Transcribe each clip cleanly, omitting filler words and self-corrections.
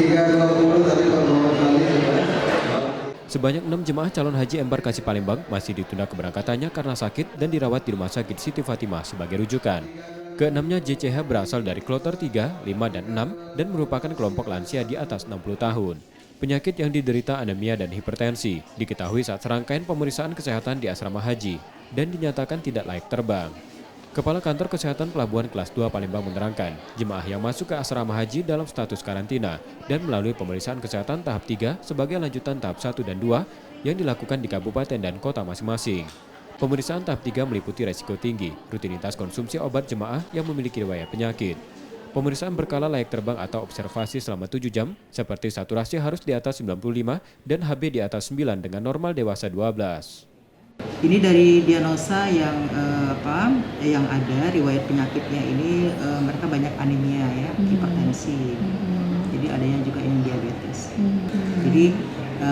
320 tapi pertama kali. Sebanyak 6 jemaah calon haji embarkasi Palembang masih ditunda keberangkatannya karena sakit dan dirawat di Rumah Sakit Siti Fatimah sebagai rujukan. Keenamnya JCH berasal dari kloter 3, 5, dan 6 dan merupakan kelompok lansia di atas 60 tahun. Penyakit yang diderita anemia dan hipertensi diketahui saat serangkaian pemeriksaan kesehatan di asrama haji dan dinyatakan tidak layak terbang. Kepala Kantor Kesehatan Pelabuhan Kelas 2 Palembang menerangkan, jemaah yang masuk ke asrama haji dalam status karantina dan melalui pemeriksaan kesehatan tahap 3 sebagai lanjutan tahap 1 dan 2 yang dilakukan di kabupaten dan kota masing-masing. Pemeriksaan tahap 3 meliputi resiko tinggi, rutinitas konsumsi obat jemaah yang memiliki riwayat penyakit. Pemeriksaan berkala layak terbang atau observasi selama 7 jam, seperti saturasi harus di atas 95 dan HB di atas 9 dengan normal dewasa 12. Ini dari diagnosa yang ada riwayat penyakitnya ini mereka banyak anemia ya, hipertensi. Jadi ada yang juga yang diabetes. Jadi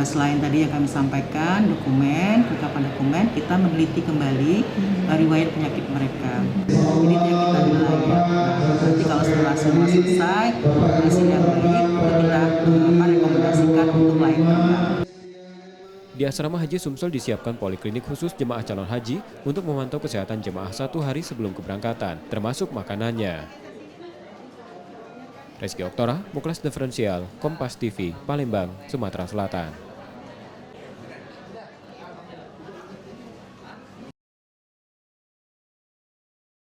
selain tadi yang kami sampaikan kelengkapan dokumen, kita meneliti kembali riwayat penyakit mereka. Jadi itu yang kita nilai ya. Nanti kalau setelah semua selesai, hasil yang baik itu kita rekomendasikan untuk layak terbang. Di asrama haji Sumsel disiapkan poliklinik khusus jemaah calon haji untuk memantau kesehatan jemaah 1 hari sebelum keberangkatan, termasuk makanannya. Reski Oktora, Muklas Diferensial, Kompas TV, Palembang, Sumatera Selatan.